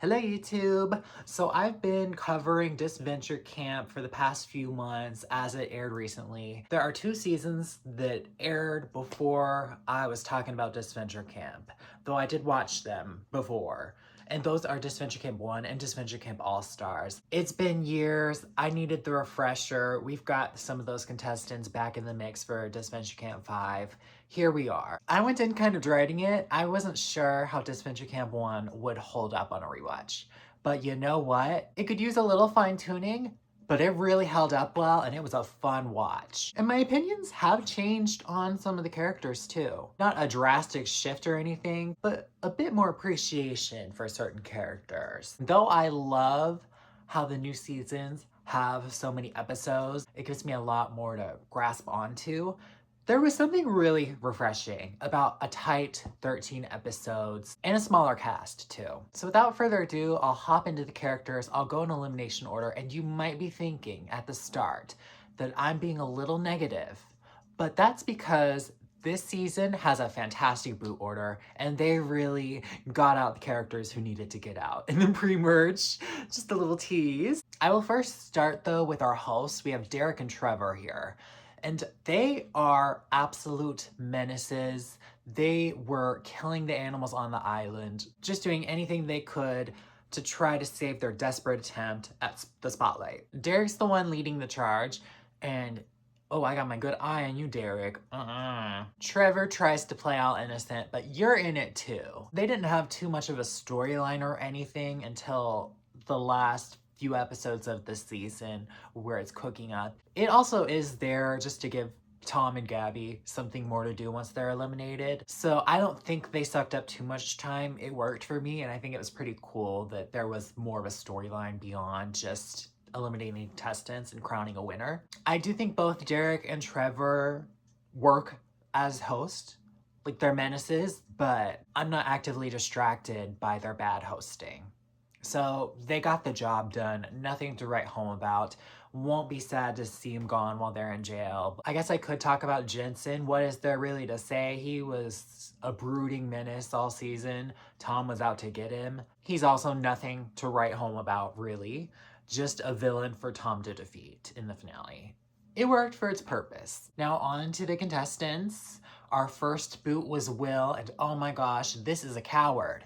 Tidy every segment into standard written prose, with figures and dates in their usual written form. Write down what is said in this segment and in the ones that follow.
Hello YouTube! So I've been covering Disventure Camp for the past few months as it aired recently. There are two seasons that aired before I was talking about Disventure Camp, though I did watch them before. And those are Disventure Camp 1 and Disventure Camp All-Stars. It's been years, I needed the refresher. We've got some of those contestants back in the mix for Disventure Camp 5. Here we are. I went in kind of dreading it. I wasn't sure how Disventure Camp 1 would hold up on a rewatch. But you know what? It could use a little fine-tuning, but it really held up well and it was a fun watch. And my opinions have changed on some of the characters too. Not a drastic shift or anything, but a bit more appreciation for certain characters. Though I love how the new seasons have so many episodes, it gives me a lot more to grasp onto. There was something really refreshing about a tight 13 episodes and a smaller cast too. So without further ado, I'll hop into the characters, I'll go in elimination order, and you might be thinking at the start that I'm being a little negative, but that's because this season has a fantastic boot order and they really got out the characters who needed to get out. And then pre-merge, just a little tease. I will first start though with our hosts. We have Derek and Trevor here. And they are absolute menaces. They were killing the animals on the island, just doing anything they could to try to save their desperate attempt at the spotlight. Derek's the one leading the charge, and oh, I got my good eye on you, Derek. Trevor tries to play all innocent, but you're in it too. They didn't have too much of a storyline or anything until the last few episodes of the season where it's cooking up. It also is there just to give Tom and Gabby something more to do once they're eliminated. So I don't think they sucked up too much time. It worked for me, and I think it was pretty cool that there was more of a storyline beyond just eliminating contestants and crowning a winner. I do think both Derek and Trevor work as hosts. Like, they're menaces, but I'm not actively distracted by their bad hosting. So they got the job done, nothing to write home about. Won't be sad to see him gone while they're in jail. I guess I could talk about Jensen. What is there really to say? He was a brooding menace all season. Tom was out to get him. He's also nothing to write home about, really. Just a villain for Tom to defeat in the finale. It worked for its purpose. Now on to the contestants. Our first boot was Will, and oh my gosh, this is a coward.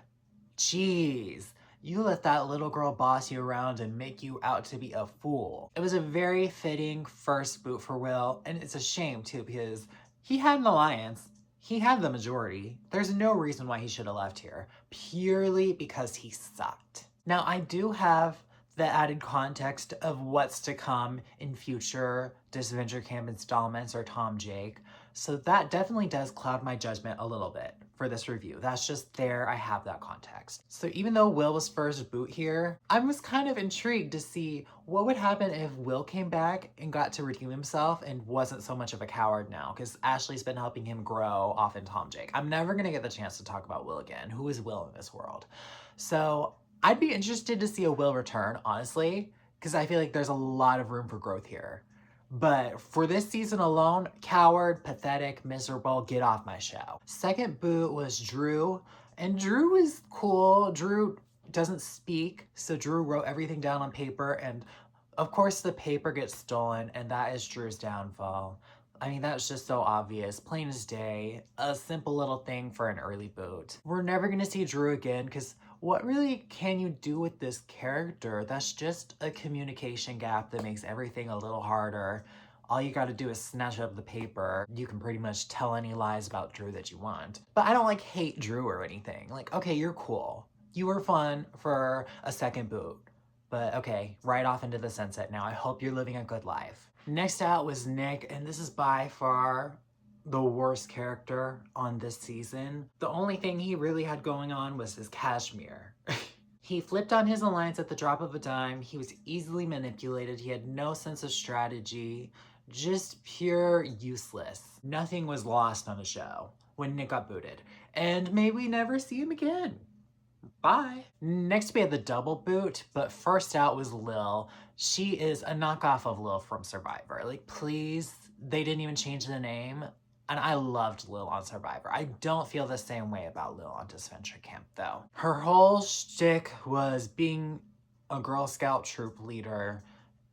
Jeez. You let that little girl boss you around and make you out to be a fool. It was a very fitting first boot for Will, and it's a shame too because he had an alliance. He had the majority. There's no reason why he should have left here, purely because he sucked. Now, I do have the added context of what's to come in future Disventure Camp installments or Tom Jake, so that definitely does cloud my judgment a little bit for this review. That's just there, I have that context. So even though Will was first boot here, I was kind of intrigued to see what would happen if Will came back and got to redeem himself and wasn't so much of a coward now, because Ashley's been helping him grow off in Tom Jake. I'm never gonna get the chance to talk about Will again. Who is Will in this world? So I'd be interested to see a Will return, honestly, because I feel like there's a lot of room for growth here. But for this season alone, coward, pathetic, miserable, get off my show. Second boot was Drew, and Drew is cool. Drew doesn't speak, so Drew wrote everything down on paper, and of course the paper gets stolen, and that is Drew's downfall. I mean, that's just so obvious, plain as day, a simple little thing for an early boot. We're never gonna see Drew again, because what really can you do with this character? That's just a communication gap that makes everything a little harder. All you gotta do is snatch up the paper. You can pretty much tell any lies about Drew that you want. But I don't like hate Drew or anything. Like, okay, you're cool. You were fun for a second boot. But okay, right off into the sunset now. I hope you're living a good life. Next out was Nick, and this is by far the worst character on this season. The only thing he really had going on was his cashmere. He flipped on his alliance at the drop of a dime. He was easily manipulated. He had no sense of strategy. Just pure useless. Nothing was lost on the show when Nick got booted. And may we never see him again. Bye. Next we had the double boot, but first out was Lil. She is a knockoff of Lil from Survivor. Like, please, they didn't even change the name. And I loved Lil on Survivor. I don't feel the same way about Lil on Disventure Camp though. Her whole shtick was being a Girl Scout troop leader,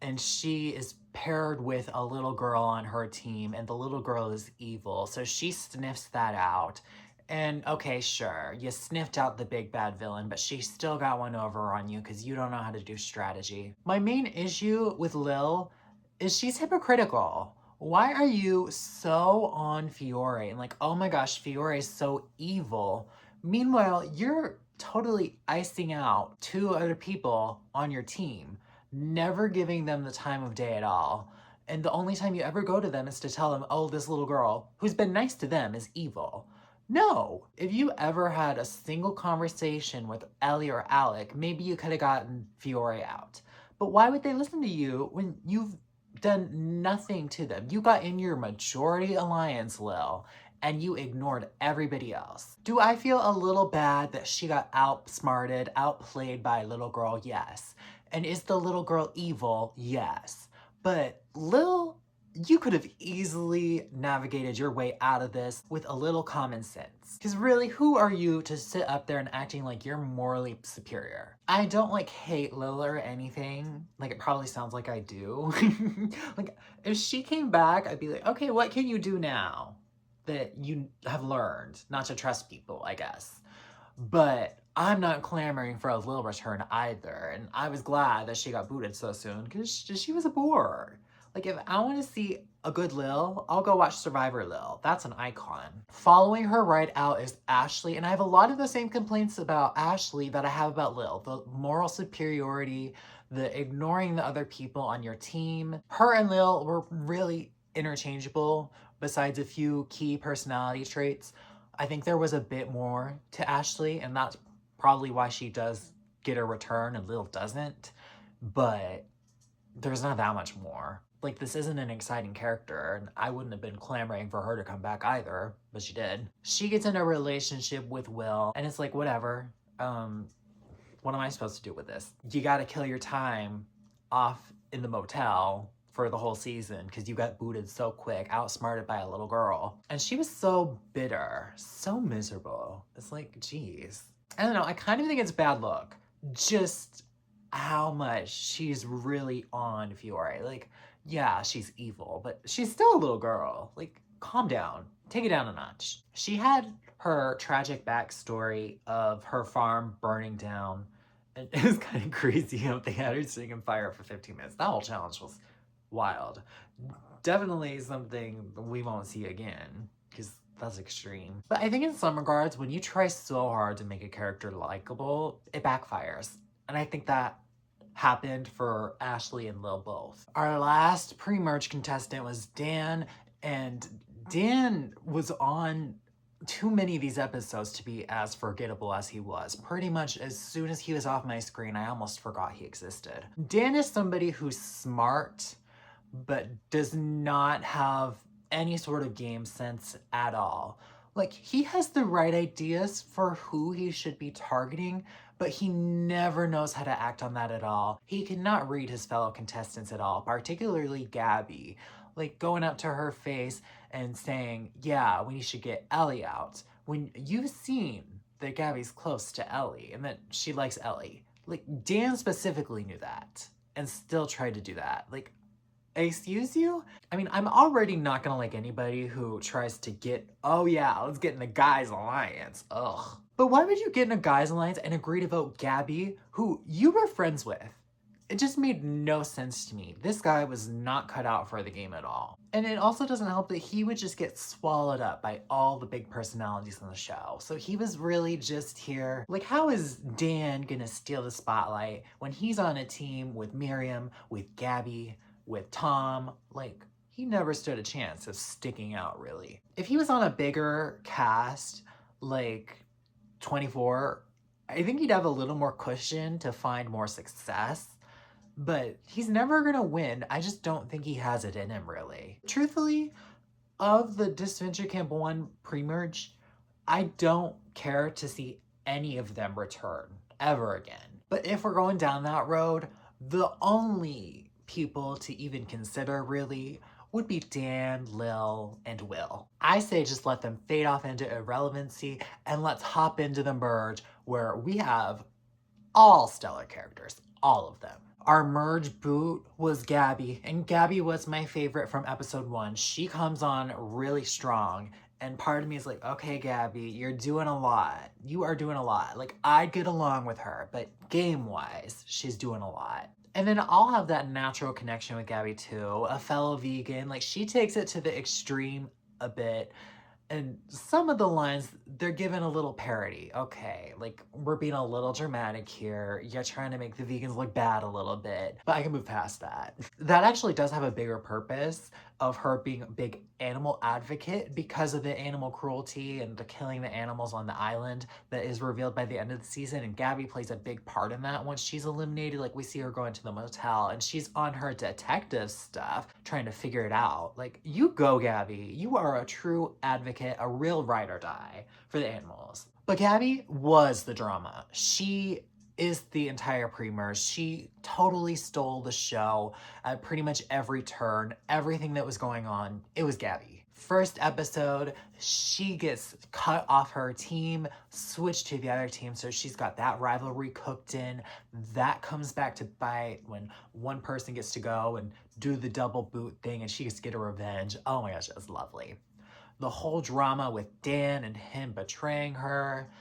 and she is paired with a little girl on her team, and the little girl is evil, so she sniffs that out. And okay, sure, you sniffed out the big bad villain, but she still got one over on you because you don't know how to do strategy. My main issue with Lil is she's hypocritical. Why are you so on Fiori? And like, oh my gosh, Fiori is so evil. Meanwhile, you're totally icing out two other people on your team, never giving them the time of day at all. And the only time you ever go to them is to tell them, oh, this little girl who's been nice to them is evil. No, if you ever had a single conversation with Ellie or Alec, maybe you could have gotten Fiori out. But why would they listen to you when you've done nothing to them? You got in your majority alliance, Lil, and you ignored everybody else. Do I feel a little bad that she got outsmarted, outplayed by a little girl? Yes. And is the little girl evil? Yes. But Lil, you could have easily navigated your way out of this with a little common sense. Because really, who are you to sit up there and acting like you're morally superior? I don't like hate Lil or anything. Like, it probably sounds like I do. Like, if she came back, I'd be like, okay, what can you do now that you have learned not to trust people, I guess? But I'm not clamoring for a Lil return either. And I was glad that she got booted so soon because she was a bore. Like, if I want to see a good Lil, I'll go watch Survivor Lil. That's an icon. Following her right out is Ashley, and I have a lot of the same complaints about Ashley that I have about Lil. The moral superiority, the ignoring the other people on your team. Her and Lil were really interchangeable, besides a few key personality traits. I think there was a bit more to Ashley, and that's probably why she does get a return and Lil doesn't. But there's not that much more. Like, this isn't an exciting character, and I wouldn't have been clamoring for her to come back either, but she did. She gets in a relationship with Will, and it's like, whatever. What am I supposed to do with this? You gotta kill your time off in the motel for the whole season because you got booted so quick, outsmarted by a little girl. And she was so bitter, so miserable. It's like, geez. I don't know, I kind of think it's bad luck. Just how much she's really on Fiori. Like, yeah, she's evil, but she's still a little girl. Like, calm down. Take it down a notch. She had her tragic backstory of her farm burning down. And it was kind of crazy how they had her sitting in fire for 15 minutes. That whole challenge was wild. Definitely something we won't see again, because that's extreme. But I think in some regards, when you try so hard to make a character likable, it backfires. And I think that happened for Ashley and Lil both. Our last pre-merge contestant was Dan, and Dan was on too many of these episodes to be as forgettable as he was. Pretty much as soon as he was off my screen, I almost forgot he existed. Dan is somebody who's smart, but does not have any sort of game sense at all. Like, he has the right ideas for who he should be targeting, but he never knows how to act on that at all. He cannot read his fellow contestants at all, particularly Gabby. Like, going up to her face and saying, yeah, we should get Ellie out. When you've seen that Gabby's close to Ellie and that she likes Ellie. Like, Dan specifically knew that and still tried to do that. Like, excuse you? I mean, I'm already not gonna like anybody who tries to get, oh yeah, let's get in the guys alliance. Ugh. But why would you get in a guys alliance and agree to vote Gabby, who you were friends with? It just made no sense to me. This guy was not cut out for the game at all. And it also doesn't help that he would just get swallowed up by all the big personalities on the show. So he was really just here. Like, how is Dan gonna steal the spotlight when he's on a team with Miriam, with Gabby, with Tom? Like, he never stood a chance of sticking out, really. If he was on a bigger cast, like 24, I think he'd have a little more cushion to find more success. But he's never gonna win. I just don't think he has it in him, really. Truthfully, of the Disventure Camp 1 pre-merge, I don't care to see any of them return ever again. But if we're going down that road, the only people to even consider, really, would be Dan, Lil, and Will. I say just let them fade off into irrelevancy and let's hop into the merge where we have all stellar characters, all of them. Our merge boot was Gabby, and Gabby was my favorite from episode 1. She comes on really strong, and part of me is like, okay, Gabby, you're doing a lot. You are doing a lot. Like, I'd get along with her, but game-wise, she's doing a lot. And then I'll have that natural connection with Gabby too, a fellow vegan. Like, she takes it to the extreme a bit. And some of the lines, they're given a little parody. Okay, like, we're being a little dramatic here. You're trying to make the vegans look bad a little bit. But I can move past that. That actually does have a bigger purpose of her being a big animal advocate because of the animal cruelty and the killing the animals on the island that is revealed by the end of the season. And Gabby plays a big part in that once she's eliminated. Like, we see her going to the motel and she's on her detective stuff trying to figure it out. Like, you go, Gabby. You are a true advocate, a real ride or die for the animals. But Gabby was the drama. She is the entire pre-merge. She totally stole the show at pretty much every turn. Everything that was going on, it was Gabby. First episode, she gets cut off her team, switched to the other team, so she's got that rivalry cooked in. That comes back to bite when one person gets to go and do the double boot thing and she gets to get a revenge. Oh my gosh, that's lovely. The whole drama with Dan and him betraying her.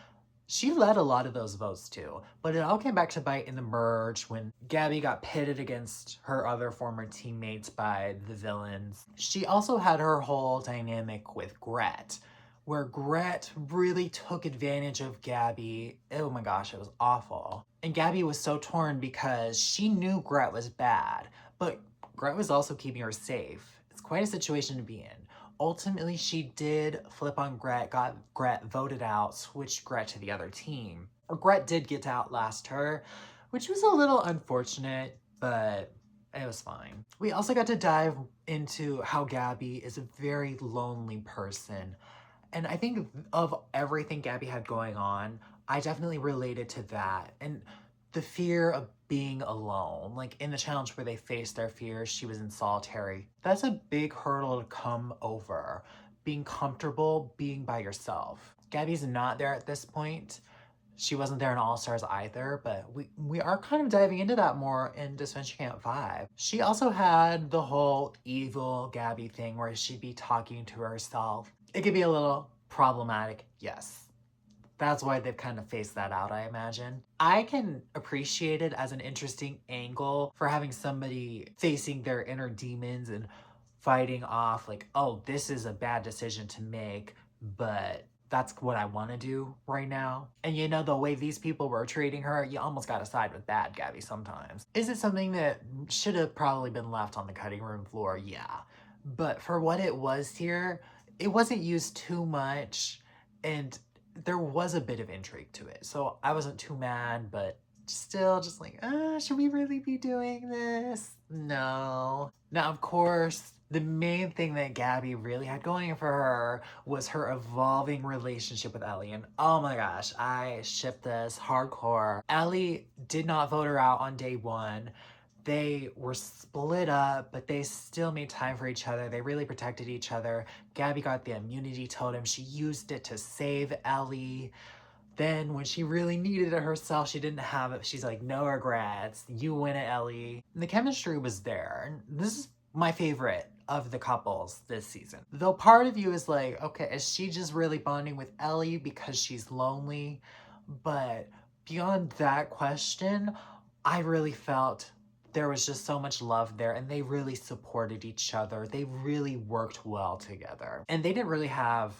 She led a lot of those votes too, but it all came back to bite in the merge when Gabby got pitted against her other former teammates by the villains. She also had her whole dynamic with Gret, where Gret really took advantage of Gabby. Oh my gosh, it was awful. And Gabby was so torn because she knew Gret was bad, but Gret was also keeping her safe. It's quite a situation to be in. Ultimately, she did flip on Gret, got Gret voted out, switched Gret to the other team. Gret did get to outlast her, which was a little unfortunate, but it was fine. We also got to dive into how Gabby is a very lonely person. And I think of everything Gabby had going on, I definitely related to that. And the fear of being alone, like in the challenge where they faced their fears, she was in solitary. That's a big hurdle to come over. Being comfortable being by yourself. Gabby's not there at this point. She wasn't there in All Stars either, but we are kind of diving into that more in Disventure Camp 5. She also had the whole evil Gabby thing where she'd be talking to herself. It could be a little problematic, yes. That's why they've kind of phased that out, I imagine. I can appreciate it as an interesting angle for having somebody facing their inner demons and fighting off like, oh, this is a bad decision to make, but that's what I want to do right now. And you know, the way these people were treating her, you almost got to side with bad Gabby sometimes. Is it something that should have probably been left on the cutting room floor? Yeah. But for what it was here, it wasn't used too much, and there was a bit of intrigue to it. So I wasn't too mad, but still just like, should we really be doing this? No. Now, of course, the main thing that Gabby really had going for her was her evolving relationship with Ellie. And oh my gosh, I ship this hardcore. Ellie did not vote her out on day 1. They were split up, but they still made time for each other. They really protected each other. Gabby got the immunity totem. She used it to save Ellie. Then when she really needed it herself, she didn't have it. She's like, no regrets. You win it, Ellie. And the chemistry was there. And this is my favorite of the couples this season. Though part of you is like, okay, is she just really bonding with Ellie because she's lonely? But beyond that question, I really felt there was just so much love there, and they really supported each other. They really worked well together. And they didn't really have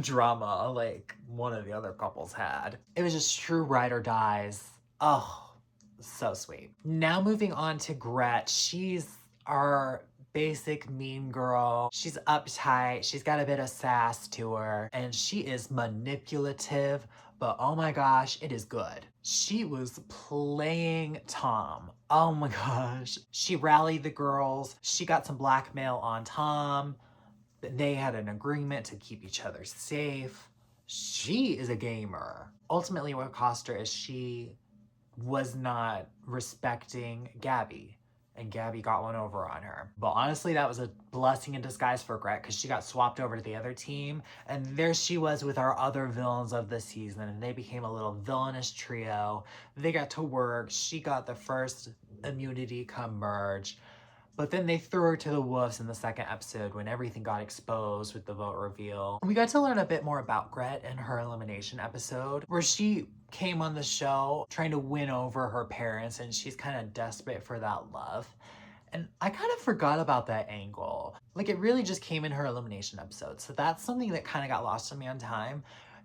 drama like one of the other couples had. It was just true ride or dies. Oh, so sweet. Now moving on to Gret. She's our basic mean girl. She's uptight. She's got a bit of sass to her, and she is manipulative, but oh my gosh, it is good. She was playing Tom. Oh my gosh. She rallied the girls. She got some blackmail on Tom. They had an agreement to keep each other safe. She is a gamer. Ultimately, what cost her is she was not respecting Gabby. and Gabby got one over on her. But honestly, that was a blessing in disguise for Gret because she got swapped over to the other team. And there she was with our other villains of the season. And they became a little villainous trio. They got to work. She got the first immunity come merge. But then they threw her to the wolves in the second episode when everything got exposed with the vote reveal. We got to learn a bit more about Gret in her elimination episode, where she came on the show trying to win over her parents, and she's kind of desperate for that love. And I kind of forgot about that angle. Like, it really just came in her elimination episode. So that's something that kind of got lost on me on time.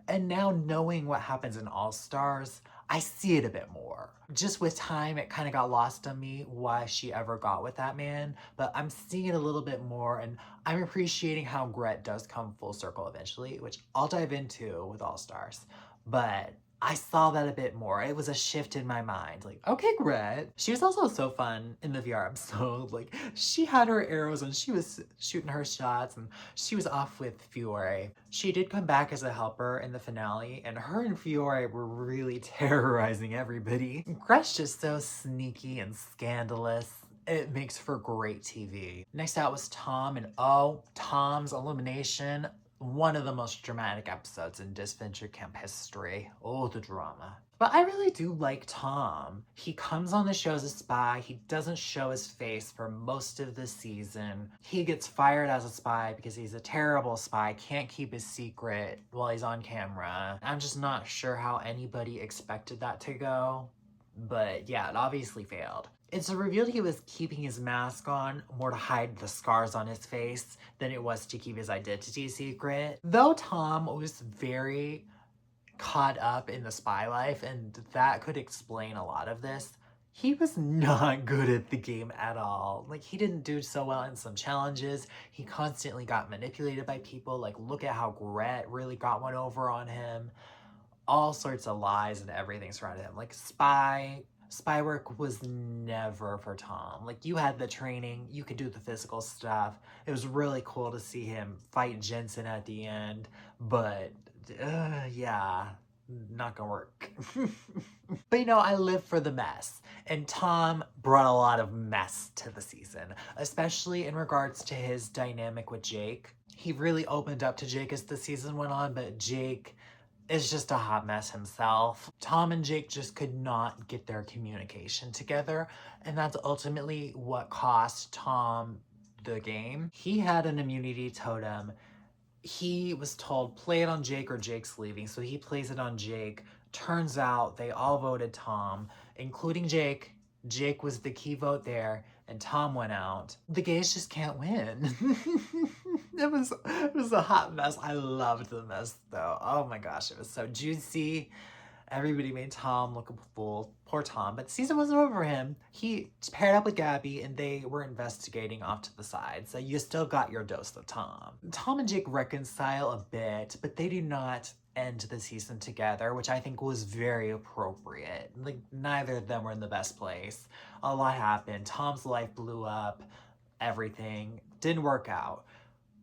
And now knowing what happens in All Stars, I see it a bit more. Just with time, it kind of got lost on me why she ever got with that man, but I'm seeing it a little bit more, and I'm appreciating how Gret does come full circle eventually, which I'll dive into with All Stars. But I saw that a bit more. It was a shift in my mind. Like, okay, Gret. She was also so fun in the VR episode. Like, she had her arrows and she was shooting her shots and she was off with Fiori. She did come back as a helper in the finale, and her and Fiori were really terrorizing everybody. Gret's just so sneaky and scandalous. It makes for great TV. Next out was Tom, and oh, Tom's elimination. One of the most dramatic episodes in Disventure camp history. Oh, the drama. But I really do like Tom. He comes on the show as a spy. He doesn't show his face for most of the season. He gets fired as a spy because he's a terrible spy, can't keep his secret while he's on camera. I'm just not sure how anybody expected that to go. But yeah, it obviously failed. It's revealed he was keeping his mask on more to hide the scars on his face than it was to keep his identity secret. Though Tom was very caught up in the spy life, and that could explain a lot of this, he was not good at the game at all. Like, he didn't do so well in some challenges. He constantly got manipulated by people. Like, look at how Gret really got one over on him. All sorts of lies and everything surrounded him. Like, spy work was never for Tom. Like, you had the training, you could do the physical stuff. It was really cool to see him fight Jensen at the end, but yeah, not gonna work. But you know, I live for the mess, and Tom brought a lot of mess to the season, especially in regards to his dynamic with Jake. He really opened up to Jake as the season went on, but Jake is just a hot mess himself. Tom and Jake just could not get their communication together, and that's ultimately what cost Tom the game. He had an immunity totem. He was told, play it on Jake or Jake's leaving, so he plays it on Jake. Turns out they all voted Tom, including Jake. Jake was the key vote there, and Tom went out. The gays just can't win. It was a hot mess. I loved the mess though. Oh my gosh, it was so juicy. Everybody made Tom look a fool. Poor Tom, but the season wasn't over for him. He paired up with Gabby and they were investigating off to the side. So you still got your dose of Tom. Tom and Jake reconcile a bit, but they do not end the season together, which I think was very appropriate. Like, neither of them were in the best place. A lot happened. Tom's life blew up. Everything didn't work out.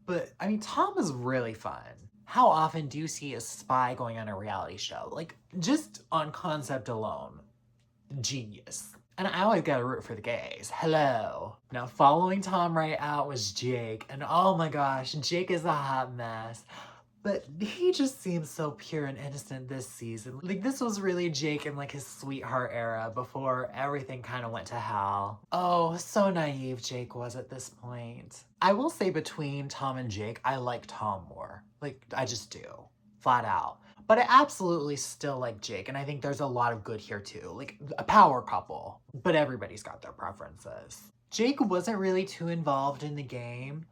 But, I mean, Tom is really fun. How often do you see a spy going on a reality show? Like, just on concept alone, genius. And I always gotta root for the gays. Hello. Now, following Tom right out was Jake. And oh my gosh, Jake is a hot mess. But he just seems so pure and innocent this season. Like, this was really Jake in like his sweetheart era before everything kind of went to hell. Oh, so naive Jake was at this point. I will say between Tom and Jake, I like Tom more. Like, I just do. Flat out. But I absolutely still like Jake, and I think there's a lot of good here too. Like, a power couple. But everybody's got their preferences. Jake wasn't really too involved in the game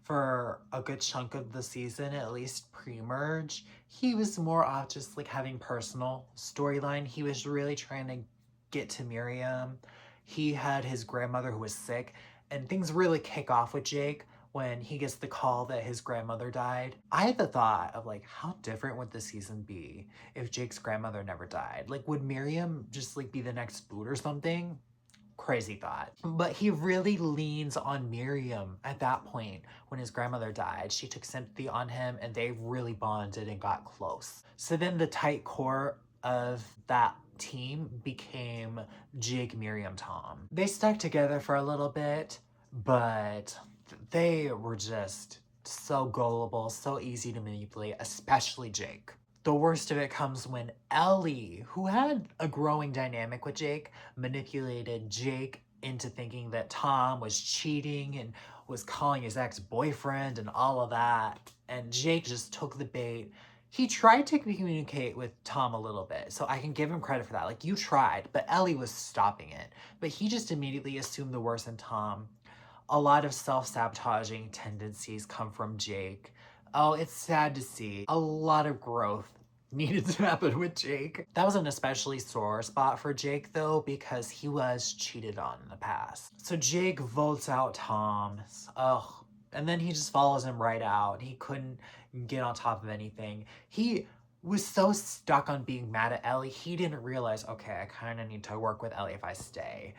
for a good chunk of the season, at least pre-merge. He was more off just like having personal storyline. He was really trying to get to Miriam. He had his grandmother who was sick, and things really kick off with Jake when he gets the call that his grandmother died. I had the thought of like, how different would the season be if Jake's grandmother never died? Like, would Miriam just like be the next boot or something? Crazy thought. But he really leans on Miriam at that point when his grandmother died. She took sympathy on him and they really bonded and got close. So then the tight core of that team became Jake, Miriam, Tom. They stuck together for a little bit, but they were just so gullible, so easy to manipulate, especially Jake. The worst of it comes when Ellie, who had a growing dynamic with Jake, manipulated Jake into thinking that Tom was cheating and was calling his ex-boyfriend and all of that. And Jake just took the bait. He tried to communicate with Tom a little bit, so I can give him credit for that. Like, you tried, but Ellie was stopping it. But he just immediately assumed the worst in Tom. A lot of self-sabotaging tendencies come from Jake. Oh, it's sad to see. A lot of growth needed to happen with Jake. That was an especially sore spot for Jake though, because he was cheated on in the past. So Jake votes out Tom. Ugh. And then he just follows him right out. He couldn't get on top of anything. He was so stuck on being mad at Ellie, he didn't realize, okay, I kind of need to work with Ellie if I stay.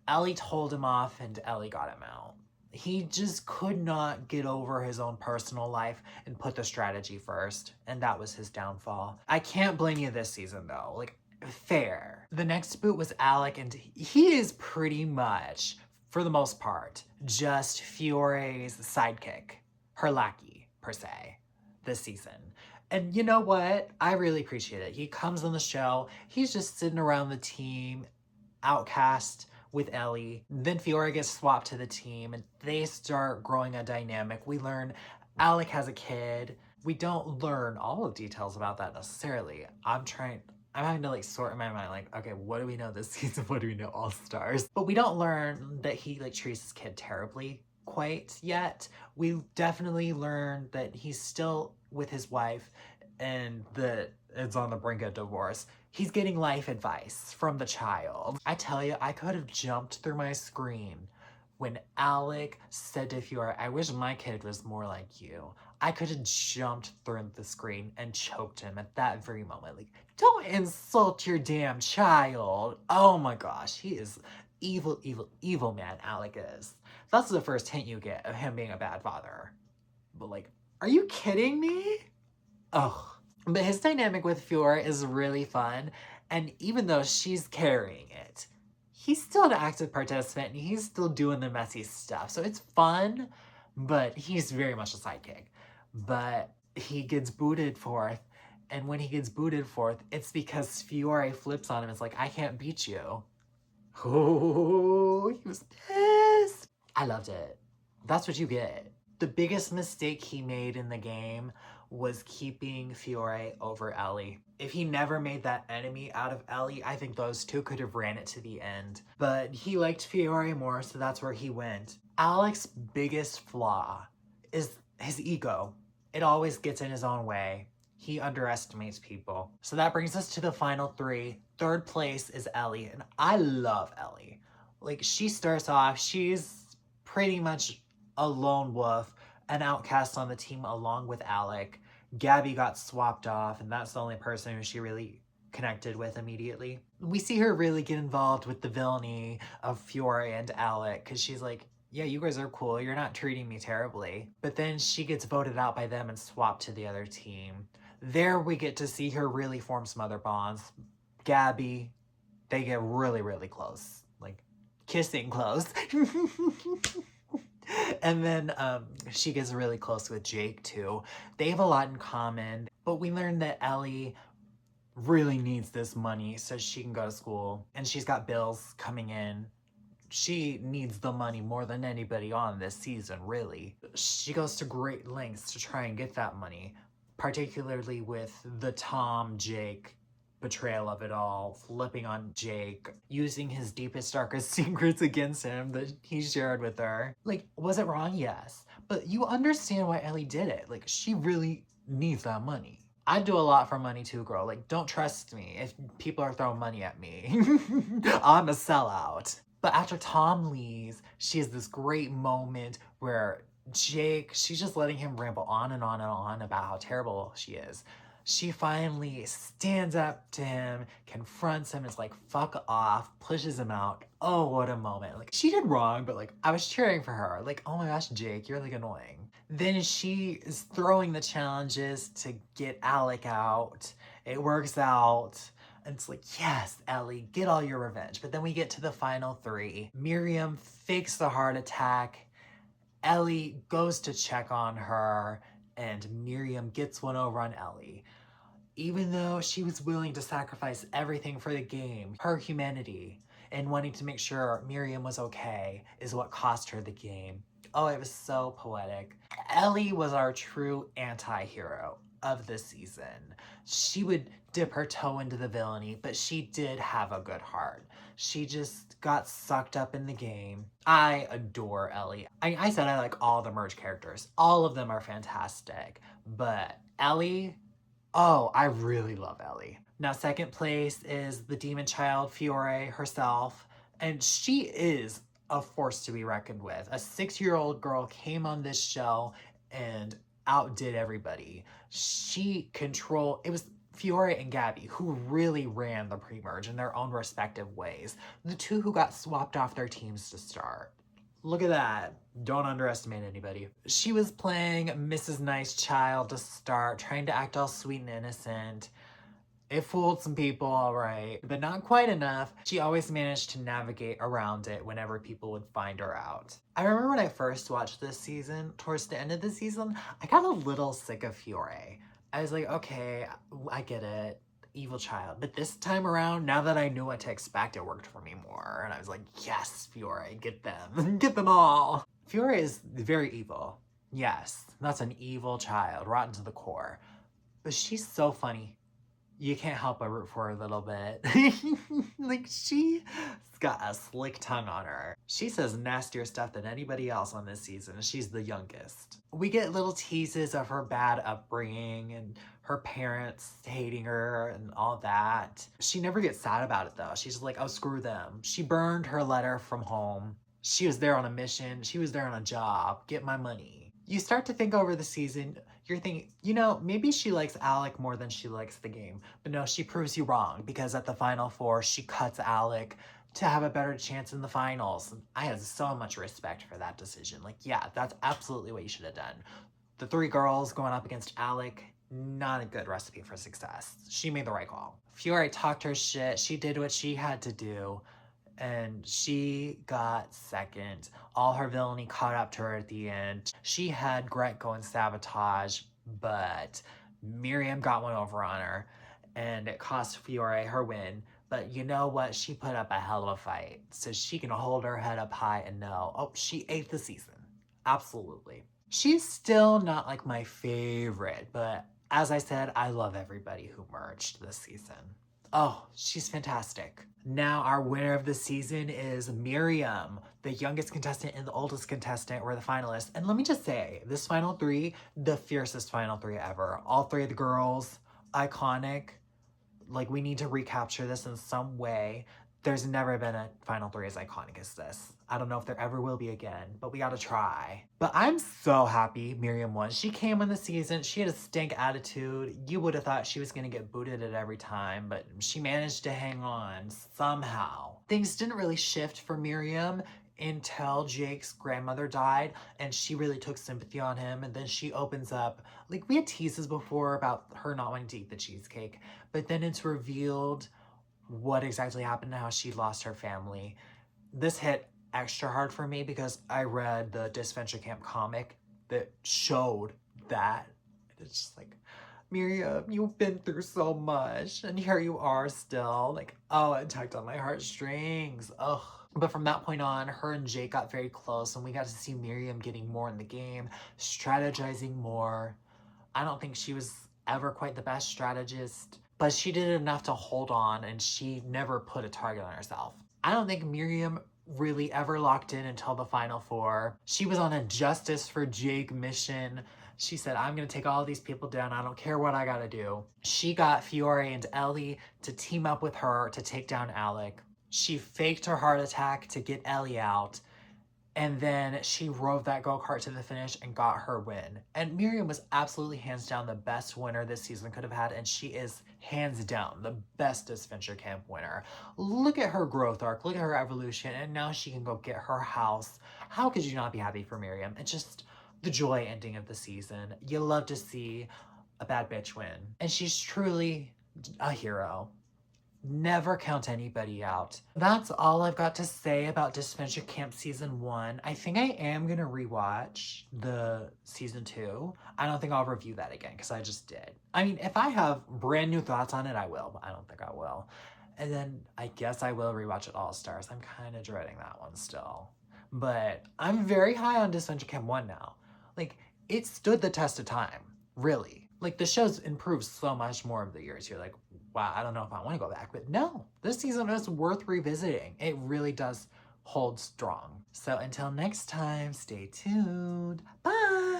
Ellie told him off and Ellie got him out. He just could not get over his own personal life and put the strategy first, and that was his downfall. I can't blame you this season though, like, fair. The next boot was Alec, and he is pretty much, for the most part, just Fiori's sidekick, her lackey, per se, this season. And you know what? I really appreciate it. He comes on the show, he's just sitting around the team, outcast with Ellie. Then Fiori gets swapped to the team and they start growing a dynamic. We learn Alec has a kid. We don't learn all of details about that necessarily. I'm having to like sort in my mind, like, okay, what do we know this season? What do we know All Stars? But we don't learn that he like treats his kid terribly quite yet. We definitely learn that he's still with his wife and that it's on the brink of divorce. He's getting life advice from the child. I tell you, I could have jumped through my screen when Alec said to Fiori, I wish my kid was more like you. I could have jumped through the screen and choked him at that very moment. Like, don't insult your damn child. Oh my gosh, he is evil, evil, evil man, Alec is. That's the first hint you get of him being a bad father. But like, are you kidding me? Ugh. But his dynamic with Fiori is really fun, and even though she's carrying it, he's still an active participant and he's still doing the messy stuff. So it's fun, but he's very much a sidekick. But he gets booted forth, and when he gets booted forth, it's because Fiori flips on him. It's like, I can't beat you. Oh, he was pissed. I loved it. That's what you get. The biggest mistake he made in the game was keeping Fiori over Ellie. If he never made that enemy out of Ellie, I think those two could have ran it to the end. But he liked Fiori more, so that's where he went. Alec's biggest flaw is his ego. It always gets in his own way. He underestimates people. So that brings us to the final three. Third place is Ellie, and I love Ellie. Like, she starts off, she's pretty much a lone wolf, an outcast on the team along with Alec. Gabby got swapped off, and that's the only person who she really connected with immediately. We see her really get involved with the villainy of Fiori and Alec, because she's like, yeah, you guys are cool, you're not treating me terribly. But then she gets voted out by them and swapped to the other team. There we get to see her really form some other bonds. Gabby, they get really, really close. Like, kissing close. And then she gets really close with Jake too. They have a lot in common, but we learned that Ellie really needs this money so she can go to school, and she's got bills coming in. She needs the money more than anybody on this season, really. She goes to great lengths to try and get that money, particularly with the Tom Jake betrayal of it all, flipping on Jake, using his deepest, darkest secrets against him that he shared with her. Like, was it wrong? Yes. But you understand why Ellie did it. Like, she really needs that money. I'd do a lot for money too, girl. Like, don't trust me if people are throwing money at me. I'm a sellout. But after Tom leaves, she has this great moment where Jake, she's just letting him ramble on and on and on about how terrible she is. She finally stands up to him, confronts him, is like, fuck off, pushes him out. Oh, what a moment. Like, she did wrong, but like, I was cheering for her. Like, oh my gosh, Jake, you're like annoying. Then she is throwing the challenges to get Alec out. It works out. And it's like, yes, Ellie, get all your revenge. But then we get to the final three. Miriam fakes the heart attack. Ellie goes to check on her, and Miriam gets one over on Ellie. Even though she was willing to sacrifice everything for the game, her humanity and wanting to make sure Miriam was okay is what cost her the game. Oh, it was so poetic. Ellie was our true anti-hero of the season. She would dip her toe into the villainy, but she did have a good heart. She just got sucked up in the game. I adore Ellie. I said I like all the merge characters. All of them are fantastic. But Ellie, oh, I really love Ellie. Now, second place is the demon child, Fiore herself. And she is a force to be reckoned with. A 6-year-old girl came on this show and outdid everybody. It was Fiore and Gabby who really ran the pre-merge in their own respective ways. The two who got swapped off their teams to start. Look at that. Don't underestimate anybody. She was playing Mrs. Nice Child to start, trying to act all sweet and innocent. It fooled some people, all right, but not quite enough. She always managed to navigate around it whenever people would find her out. I remember when I first watched this season, towards the end of the season, I got a little sick of Fiore. I was like, okay, I get it. Evil child. But this time around, now that I knew what to expect, it worked for me more. And I was like, yes, Fiore, get them. Get them all. Fiore is very evil. Yes, that's an evil child, rotten to the core. But she's so funny. You can't help but root for her a little bit. Like, she's got a slick tongue on her. She says nastier stuff than anybody else on this season. She's the youngest. We get little teases of her bad upbringing and her parents hating her and all that. She never gets sad about it, though. She's like, oh, screw them. She burned her letter from home. She was there on a mission. She was there on a job. Get my money. You start to think over the season, you're thinking, you know, maybe she likes Alec more than she likes the game. But no, she proves you wrong, because at the Final Four, she cuts Alec to have a better chance in the finals. I had so much respect for that decision. Like, yeah, that's absolutely what you should have done. The 3 girls going up against Alec, not a good recipe for success. She made the right call. Fiore talked her shit. She did what she had to do. And she got second. All her villainy caught up to her at the end. She had Gret go and sabotage, but Miriam got one over on her, and it cost Fiore her win. But you know what? She put up a hell of a fight, so she can hold her head up high and know, oh, she ate the season. Absolutely. She's still not like my favorite, but as I said, I love everybody who merged this season. Oh, she's fantastic. Now our winner of the season is Miriam. The youngest contestant and the oldest contestant were the finalists. And let me just say, this final 3, the fiercest final 3 ever. All 3 of the girls, iconic. Like, we need to recapture this in some way. There's never been a final 3 as iconic as this. I don't know if there ever will be again, but we gotta try. But I'm so happy Miriam won. She came in the season, she had a stink attitude. You would have thought she was gonna get booted at every time, but she managed to hang on somehow. Things didn't really shift for Miriam until Jake's grandmother died, and she really took sympathy on him, and then she opens up. Like, we had teases before about her not wanting to eat the cheesecake, but then it's revealed what exactly happened and how she lost her family. This hit extra hard for me because I read the Disventure Camp comic that showed that. It's just like, Miriam, you've been through so much, and here you are still. Like, oh, it tugged on my heartstrings. Ugh. But from that point on, her and Jake got very close, and we got to see Miriam getting more in the game, strategizing more. I don't think she was ever quite the best strategist, but she did enough to hold on, and she never put a target on herself. I don't think Miriam really ever locked in until the Final Four. She was on a justice for Jake mission. She said, I'm gonna take all these people down. I don't care what I gotta do. She got Fiori and Ellie to team up with her to take down Alec. She faked her heart attack to get Ellie out. And then she rode that go-kart to the finish and got her win. And Miriam was absolutely hands down the best winner this season could have had, and she is hands down the best Disventure Camp winner. Look at her growth arc, look at her evolution, and now she can go get her house. How could you not be happy for Miriam? It's just the joy ending of the season. You love to see a bad bitch win. And she's truly a hero. Never count anybody out. That's all I've got to say about Disventure Camp Season 1. I think I am gonna rewatch the Season 2. I don't think I'll review that again because I just did. I mean, if I have brand new thoughts on it, I will, but I don't think I will. And then I guess I will rewatch it All Stars. I'm kind of dreading that one still. But I'm very high on Disventure Camp 1 now. Like, it stood the test of time, really. Like, the show's improved so much more over the years. You're like, wow, I don't know if I want to go back. But no, this season is worth revisiting. It really does hold strong. So until next time, stay tuned. Bye!